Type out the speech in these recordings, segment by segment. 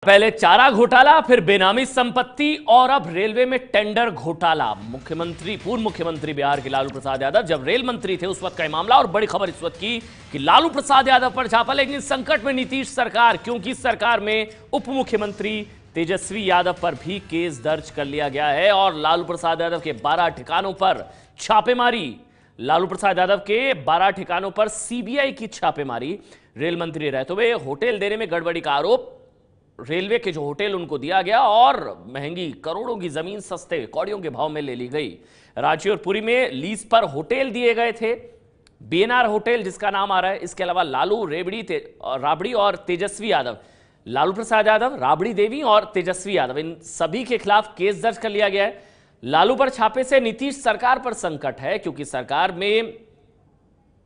पहले चारा घोटाला, फिर बेनामी संपत्ति और अब रेलवे में टेंडर घोटाला। पूर्व मुख्यमंत्री बिहार के लालू प्रसाद यादव जब रेल मंत्री थे उस वक्त का मामला, और बड़ी खबर इस वक्त की कि लालू प्रसाद यादव पर छापा। लेकिन संकट में नीतीश सरकार, क्योंकि सरकार में उप मुख्यमंत्री तेजस्वी यादव पर भी केस दर्ज कर लिया गया है और लालू प्रसाद यादव के 12 ठिकानों पर छापेमारी। लालू प्रसाद यादव के 12 ठिकानों पर सीबीआई की छापेमारी। रेल मंत्री रहते हुए होटल देने में गड़बड़ी का आरोप, रेलवे के जो होटल उनको दिया गया और महंगी करोड़ों की जमीन सस्ते कौड़ियों के भाव में ले ली गई। रांची और पुरी में लीज पर होटल दिए गए थे, बीएनआर होटल जिसका नाम आ रहा है। इसके अलावा लालू, राबड़ी और तेजस्वी यादव, लालू प्रसाद यादव, राबड़ी देवी और तेजस्वी यादव, इन सभी के खिलाफ केस दर्ज कर लिया गया है। लालू पर छापे से नीतीश सरकार पर संकट है, क्योंकि सरकार में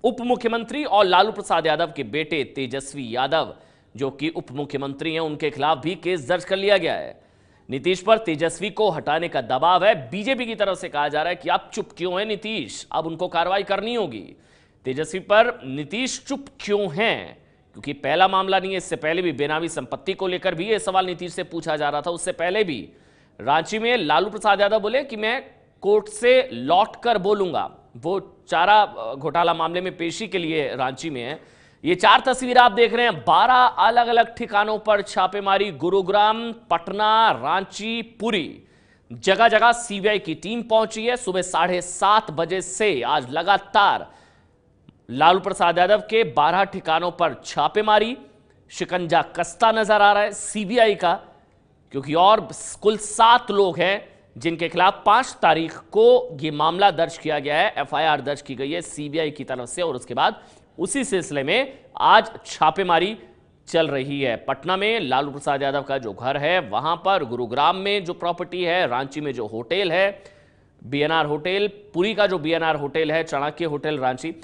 उप मुख्यमंत्री और लालू प्रसाद यादव के बेटे तेजस्वी यादव जो कि उप मुख्यमंत्री हैं, उनके खिलाफ भी केस दर्ज कर लिया गया है। नीतीश पर तेजस्वी को हटाने का दबाव है। बीजेपी की तरफ से कहा जा रहा है कि आप चुप क्यों हैं नीतीश, अब उनको कार्रवाई करनी होगी। तेजस्वी पर नीतीश चुप क्यों हैं, क्योंकि पहला मामला नहीं है, इससे पहले भी बेनामी संपत्ति को लेकर भी यह सवाल नीतीश से पूछा जा रहा था। उससे पहले भी रांची में लालू प्रसाद यादव बोले कि मैं कोर्ट से लौट कर बोलूंगा। वो चारा घोटाला मामले में पेशी के लिए रांची में है। ये 4 तस्वीर आप देख रहे हैं। 12 अलग अलग ठिकानों पर छापेमारी, गुरुग्राम, पटना, रांची, पुरी, जगह जगह सीबीआई की टीम पहुंची है। सुबह 7:30 बजे से आज लगातार लालू प्रसाद यादव के 12 ठिकानों पर छापेमारी। शिकंजा कसता नजर आ रहा है सीबीआई का, क्योंकि और कुल 7 लोग हैं जिनके खिलाफ 5 तारीख को यह मामला दर्ज किया गया है, एफआईआर दर्ज की गई है सीबीआई की तरफ से। और उसके बाद उसी सिलसिले में आज छापेमारी चल रही है। पटना में लालू प्रसाद यादव का जो घर है वहां पर, गुरुग्राम में जो प्रॉपर्टी है, रांची में जो होटल है बीएनआर होटल, पुरी का जो बीएनआर होटल है, चाणक्य होटल रांची।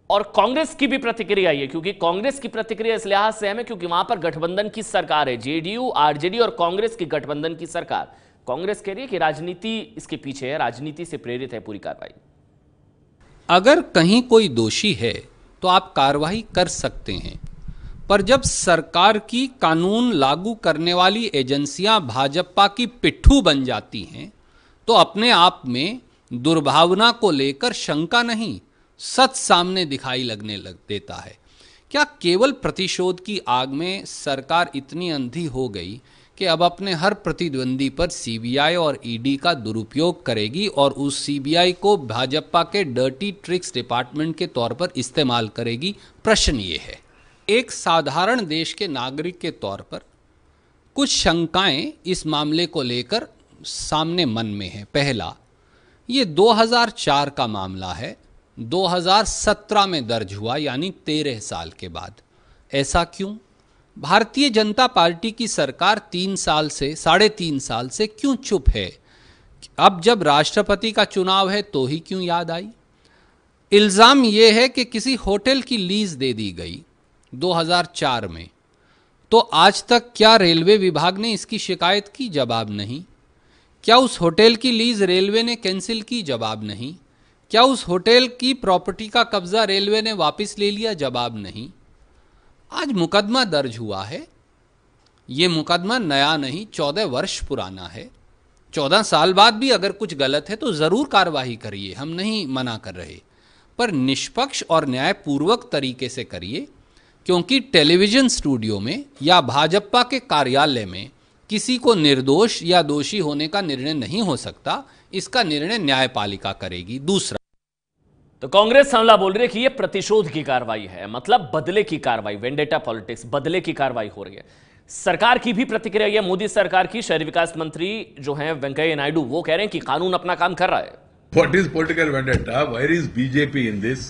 और कांग्रेस की भी प्रतिक्रिया आई है, क्योंकि कांग्रेस की प्रतिक्रिया इस लिहाज से है क्योंकि वहां पर गठबंधन की सरकार है, जेडीयू, आरजेडी और कांग्रेस की गठबंधन की सरकार। कांग्रेस कह रही है कि राजनीति इसके पीछे है, राजनीति से प्रेरित है पूरी कार्रवाई। अगर कहीं कोई दोषी है तो आप कार्रवाई कर सकते हैं, पर जब सरकार की कानून लागू करने वाली एजेंसियां भाजपा की पिट्ठू बन जाती हैं तो अपने आप में दुर्भावना को लेकर शंका नहीं, सच सामने दिखाई लगने लग देता है। क्या केवल प्रतिशोध की आग में सरकार इतनी अंधी हो गई कि अब अपने हर प्रतिद्वंदी पर सीबीआई और ईडी का दुरुपयोग करेगी और उस सीबीआई को भाजपा के डर्टी ट्रिक्स डिपार्टमेंट के तौर पर इस्तेमाल करेगी? प्रश्न ये है। एक साधारण देश के नागरिक के तौर पर कुछ शंकाएं इस मामले को लेकर सामने मन में है। पहला, ये 2004 का मामला है, 2017 में दर्ज हुआ, यानी 13 साल के बाद। ऐसा क्यों? भारतीय जनता पार्टी की सरकार 3 साल से, 3.5 साल से क्यों चुप है? अब जब राष्ट्रपति का चुनाव है तो ही क्यों याद आई? इल्जाम यह है कि किसी होटल की लीज दे दी गई 2004 में, तो आज तक क्या रेलवे विभाग ने इसकी शिकायत की? जवाब नहीं। क्या उस होटल की लीज रेलवे ने कैंसिल की? जवाब नहीं। क्या उस होटल की प्रॉपर्टी का कब्जा रेलवे ने वापस ले लिया? जवाब नहीं। आज मुकदमा दर्ज हुआ है। ये मुकदमा नया नहीं, 14 वर्ष पुराना है। 14 साल बाद भी अगर कुछ गलत है तो जरूर कार्रवाई करिए, हम नहीं मना कर रहे, पर निष्पक्ष और न्यायपूर्वक तरीके से करिए, क्योंकि टेलीविजन स्टूडियो में या भाजपा के कार्यालय में किसी को निर्दोष या दोषी होने का निर्णय नहीं हो सकता। इसका निर्णय न्यायपालिका करेगी। दूसरा, तो कांग्रेस हमला बोल रही है कि यह प्रतिशोध की कार्रवाई है, मतलब बदले की कार्रवाई, वेंडेटा पॉलिटिक्स, बदले की कार्रवाई हो रही है। सरकार की भी प्रतिक्रिया है, मोदी सरकार की। शहरी विकास मंत्री जो हैं वेंकैया नायडू, वो कह रहे हैं कि कानून अपना काम कर रहा है। What is political vendetta? Where is BJP in this?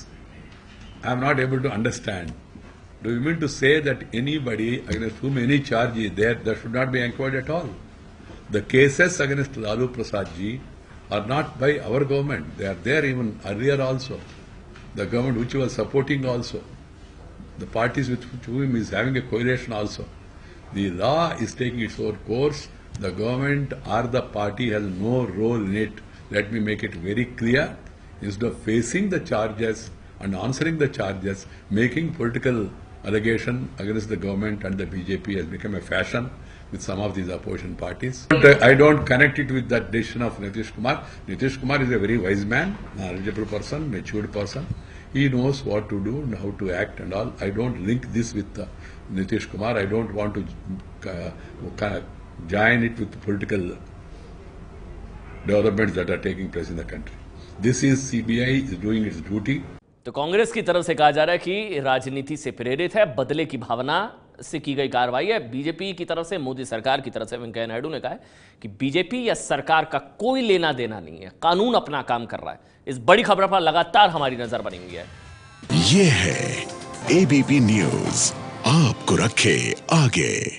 I am not able to understand. Do you mean to say that anybody against whom any charge is there, that should not be inquired at all? The cases against Lalu Prasad ji are not by our government. They are there even earlier also. The government which was supporting also. The parties with whom is having a coalition also. The law is taking its own course. The government or the party has no role in it. Let me make it very clear. Instead of facing the charges and answering the charges, making political allegation against the government and the BJP has become a fashion with some of these opposition parties. But I don't connect it with that decision of Nitish Kumar. Nitish Kumar is a very wise man, knowledgeable person, matured person. He knows what to do and how to act and all. I don't link this with Nitish Kumar. I don't want to join it with political developments that are taking place in the country. This is CBI is doing its duty. तो कांग्रेस की तरफ से कहा जा रहा है कि राजनीति से प्रेरित है, बदले की भावना से की गई कार्रवाई है। बीजेपी की तरफ से, मोदी सरकार की तरफ से वेंकैया नायडू ने कहा है कि बीजेपी या सरकार का कोई लेना देना नहीं है, कानून अपना काम कर रहा है। इस बड़ी खबर पर लगातार हमारी नजर बनी हुई है। ये है एबीपी न्यूज, आपको रखे आगे।